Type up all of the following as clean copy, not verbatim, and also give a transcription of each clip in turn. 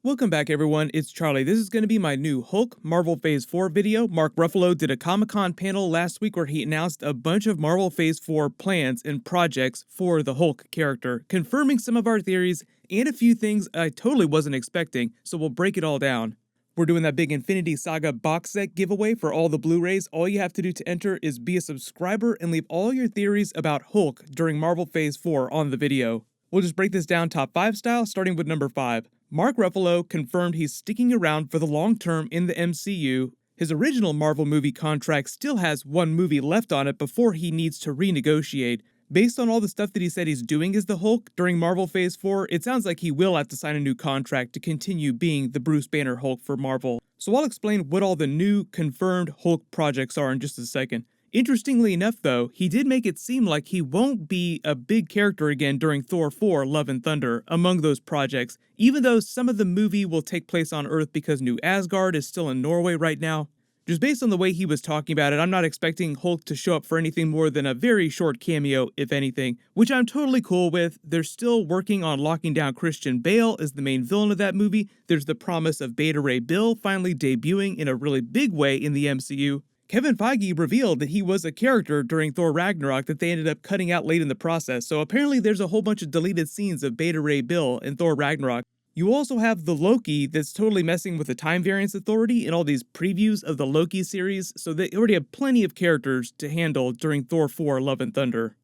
Welcome back everyone, it's Charlie. This is going to be my new Hulk Marvel Phase 4 video. Mark Ruffalo did a Comic-Con panel last week where he announced a bunch of Marvel Phase 4 plans and projects for the Hulk character, confirming some of our theories and a few things I totally wasn't expecting, so we'll break it all down. We're doing that big Infinity Saga box set giveaway for all the Blu-rays. All you have to do to enter is be a subscriber and leave all your theories about Hulk during Marvel Phase 4 on the video. We'll just break this down top 5 style, starting with number 5. Mark Ruffalo confirmed he's sticking around for the long term in the MCU. His original Marvel movie contract still has one movie left on it before he needs to renegotiate. Based on all the stuff that he said he's doing as the Hulk during Marvel Phase 4, it sounds like he will have to sign a new contract to continue being the Bruce Banner Hulk for Marvel. So I'll explain what all the new confirmed Hulk projects are in just a second. Interestingly enough though, he did make it seem like he won't be a big character again during Thor 4 Love and Thunder among those projects, even though some of the movie will take place on Earth because New Asgard is still in Norway right now. Just based on the way he was talking about it, I'm not expecting Hulk to show up for anything more than a very short cameo, if anything, which I'm totally cool with. They're still working on locking down Christian Bale as the main villain of that movie. There's the promise of Beta Ray Bill finally debuting in a really big way in the MCU. Kevin Feige revealed that he was a character during Thor Ragnarok that they ended up cutting out late in the process, so apparently there's a whole bunch of deleted scenes of Beta Ray Bill in Thor Ragnarok. You also have the Loki that's totally messing with the Time Variance Authority in all these previews of the Loki series, so they already have plenty of characters to handle during Thor 4 Love and Thunder.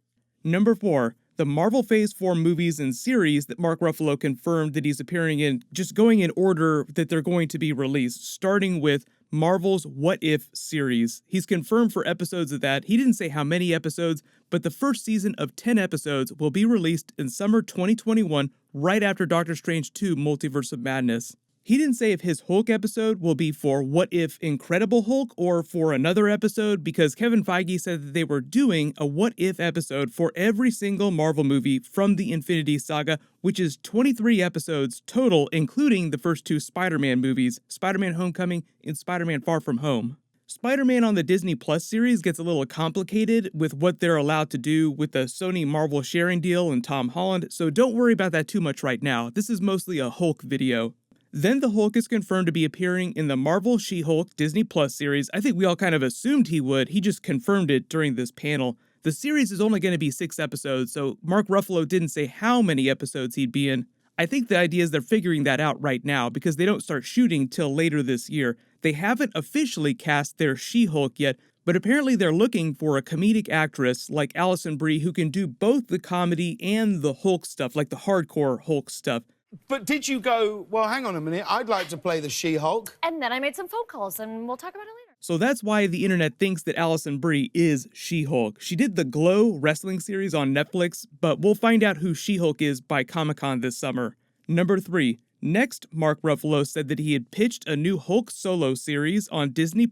Number 4. The Marvel Phase 4 movies and series that Mark Ruffalo confirmed that he's appearing in, just going in order that they're going to be released, starting with Marvel's What If series. He's confirmed for episodes of that. He didn't say how many episodes, but the first season of 10 episodes will be released in summer 2021, right after Doctor Strange 2 Multiverse of Madness. He didn't say if his Hulk episode will be for What If Incredible Hulk or for another episode, because Kevin Feige said that they were doing a What If episode for every single Marvel movie from the Infinity Saga, which is 23 episodes total, including the first 2 Spider-Man movies, Spider-Man Homecoming and Spider-Man Far From Home. Spider-Man on the Disney Plus series gets a little complicated with what they're allowed to do with the Sony Marvel sharing deal and Tom Holland, so don't worry about that too much right now. This is mostly a Hulk video. Then the Hulk is confirmed to be appearing in the Marvel She-Hulk Disney Plus series. I think we all kind of assumed he would. He just confirmed it during this panel. The series is only going to be 6 episodes, so Mark Ruffalo didn't say how many episodes he'd be in. I think the idea is they're figuring that out right now because they don't start shooting till later this year. They haven't officially cast their She-Hulk yet, but apparently they're looking for a comedic actress like Alison Brie who can do both the comedy and the Hulk stuff, like the hardcore Hulk stuff. But did you go, well, hang on a minute, I'd like to play the She-Hulk? And then I made some phone calls, and we'll talk about it later. So that's why the internet thinks that Alison Brie is She-Hulk. She did the Glow wrestling series on Netflix, but we'll find out who She-Hulk is by Comic-Con this summer. Number 3. Next, Mark Ruffalo said that he had pitched a new Hulk solo series on Disney+.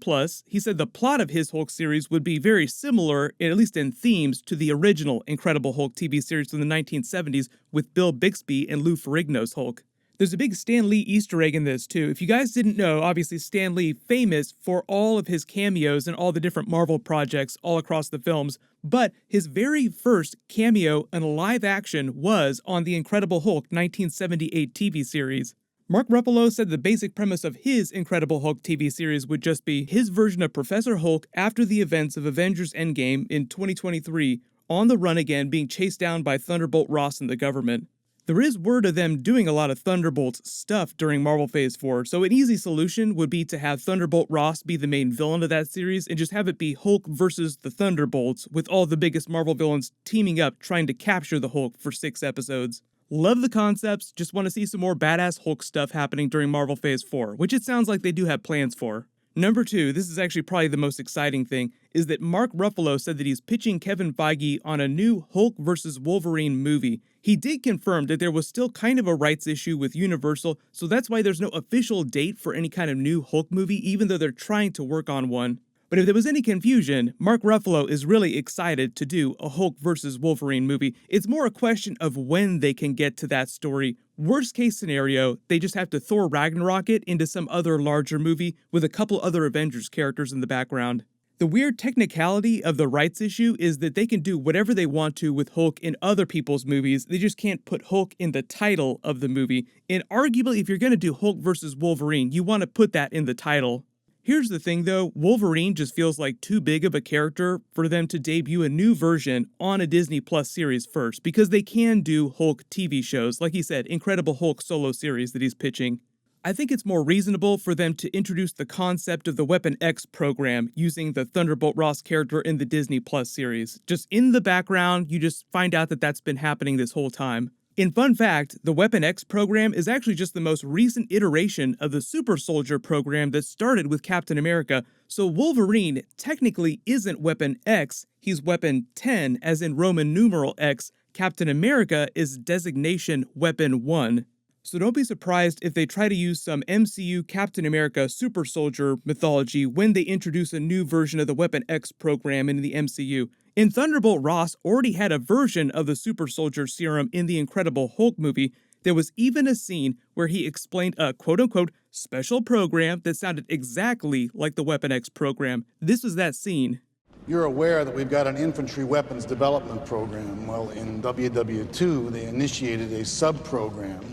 He said the plot of his Hulk series would be very similar, at least in themes, to the original Incredible Hulk TV series from the 1970s with Bill Bixby and Lou Ferrigno's Hulk. There's a big Stan Lee Easter egg in this too. If you guys didn't know, obviously Stan Lee famous for all of his cameos in all the different Marvel projects all across the films, but his very first cameo in live action was on the Incredible Hulk 1978 TV series. Mark Ruffalo said the basic premise of his Incredible Hulk TV series would just be his version of Professor Hulk after the events of Avengers Endgame in 2023, on the run again, being chased down by Thunderbolt Ross and the government. There is word of them doing a lot of Thunderbolts stuff during Marvel Phase 4, so an easy solution would be to have Thunderbolt Ross be the main villain of that series and just have it be Hulk versus the Thunderbolts, with all the biggest Marvel villains teaming up trying to capture the Hulk for 6 episodes. Love the concepts, just want to see some more badass Hulk stuff happening during Marvel Phase 4, which it sounds like they do have plans for. Number 2, this is actually probably the most exciting thing, is that Mark Ruffalo said that he's pitching Kevin Feige on a new Hulk vs. Wolverine movie. He did confirm that there was still kind of a rights issue with Universal, so that's why there's no official date for any kind of new Hulk movie, even though they're trying to work on one. But if there was any confusion, Mark Ruffalo is really excited to do a Hulk vs. Wolverine movie. It's more a question of when they can get to that story. Worst case scenario, they just have to Thor Ragnarok it into some other larger movie with a couple other Avengers characters in the background. The weird technicality of the rights issue is that they can do whatever they want to with Hulk in other people's movies, they just can't put Hulk in the title of the movie. And arguably, if you're going to do Hulk versus Wolverine, you want to put that in the title. Here's the thing though, Wolverine just feels like too big of a character for them to debut a new version on a Disney Plus series first, because they can do Hulk TV shows, like he said, Incredible Hulk solo series that he's pitching. I think it's more reasonable for them to introduce the concept of the Weapon X program using the Thunderbolt Ross character in the Disney Plus series. Just in the background, you just find out that that's been happening this whole time. In fun fact, the Weapon X program is actually just the most recent iteration of the Super Soldier program that started with Captain America, so Wolverine technically isn't Weapon X, he's Weapon 10, as in Roman numeral X. Captain America is designation Weapon 1. So don't be surprised if they try to use some MCU Captain America Super Soldier mythology when they introduce a new version of the Weapon X program in the MCU. In Thunderbolt, Ross already had a version of the Super Soldier Serum in the Incredible Hulk movie. There was even a scene where he explained a quote-unquote special program that sounded exactly like the Weapon X program. This was that scene. You're aware that we've got an infantry weapons development program. Well, in WW2, they initiated a sub-program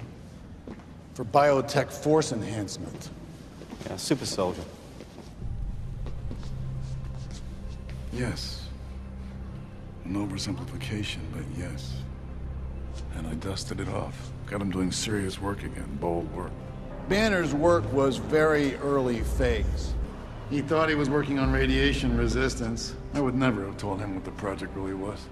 for biotech force enhancement. Yeah, super soldier. Yes. An oversimplification, but yes. And I dusted it off. Got him doing serious work again, bold work. Banner's work was very early phase. He thought he was working on radiation resistance. I would never have told him what the project really was.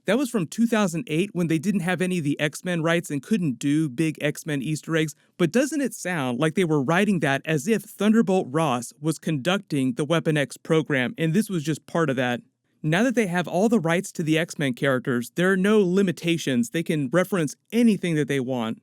That was from 2008 when they didn't have any of the X-Men rights and couldn't do big X-Men Easter eggs, but doesn't it sound like they were writing that as if Thunderbolt Ross was conducting the Weapon X program, and this was just part of that? Now that they have all the rights to the X-Men characters, there are no limitations. They can reference anything that they want.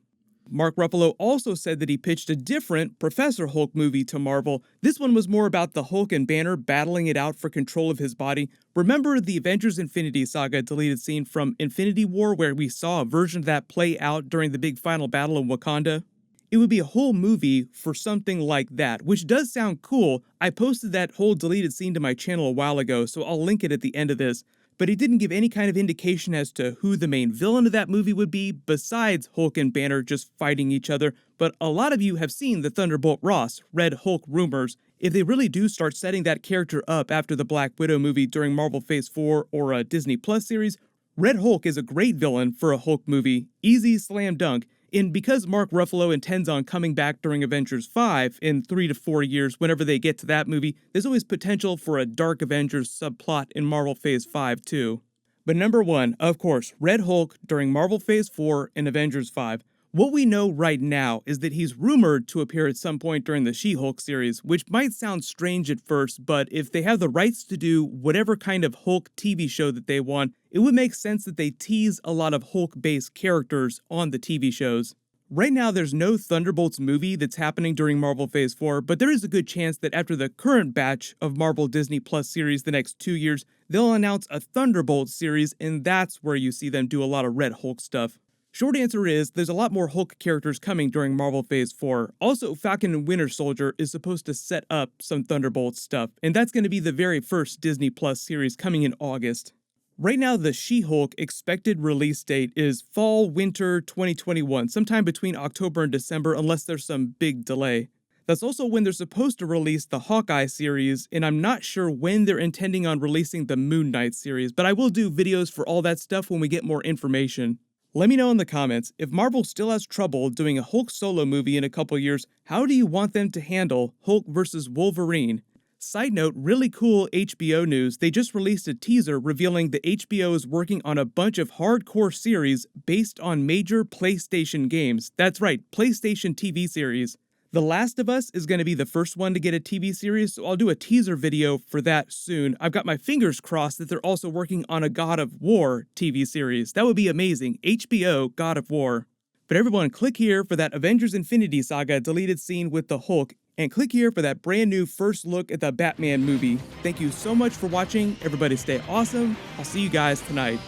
Mark Ruffalo also said that he pitched a different Professor Hulk movie to Marvel. This one was more about the Hulk and Banner battling it out for control of his body. Remember the Avengers Infinity Saga deleted scene from Infinity War where we saw a version of that play out during the big final battle in Wakanda? It would be a whole movie for something like that, which does sound cool. I posted that whole deleted scene to my channel a while ago, so I'll link it at the end of this. But he didn't give any kind of indication as to who the main villain of that movie would be, besides Hulk and Banner just fighting each other. But a lot of you have seen the Thunderbolt Ross, Red Hulk rumors. If they really do start setting that character up after the Black Widow movie during Marvel Phase 4 or a Disney Plus series, Red Hulk is a great villain for a Hulk movie. Easy slam dunk. And because Mark Ruffalo intends on coming back during Avengers 5 in 3 to 4 years whenever they get to that movie, there's always potential for a Dark Avengers subplot in Marvel Phase 5 too. But number one, of course, Red Hulk during Marvel Phase 4 and Avengers 5. What we know right now is that he's rumored to appear at some point during the She-Hulk series, which might sound strange at first, but if they have the rights to do whatever kind of Hulk TV show that they want, it would make sense that they tease a lot of Hulk-based characters on the TV shows. Right now, there's no Thunderbolts movie that's happening during Marvel Phase 4, but there is a good chance that after the current batch of Marvel Disney Plus series the next 2 years, they'll announce a Thunderbolts series, and that's where you see them do a lot of Red Hulk stuff. Short answer is, there's a lot more Hulk characters coming during Marvel Phase 4. Also, Falcon and Winter Soldier is supposed to set up some Thunderbolts stuff, and that's going to be the very first Disney Plus series coming in August. Right now, the She-Hulk expected release date is fall-winter 2021, sometime between October and December unless there's some big delay. That's also when they're supposed to release the Hawkeye series, and I'm not sure when they're intending on releasing the Moon Knight series, but I will do videos for all that stuff when we get more information. Let me know in the comments, if Marvel still has trouble doing a Hulk solo movie in a couple years, how do you want them to handle Hulk vs. Wolverine? Side note, really cool HBO news, they just released a teaser revealing that HBO is working on a bunch of hardcore series based on major PlayStation games. That's right, PlayStation TV series. The Last of Us is going to be the first one to get a TV series, so I'll do a teaser video for that soon. I've got my fingers crossed that they're also working on a God of War TV series. That would be amazing. HBO God of War. But everyone, click here for that Avengers Infinity Saga deleted scene with the Hulk, and click here for that brand new first look at the Batman movie. Thank you so much for watching. Everybody stay awesome. I'll see you guys tonight.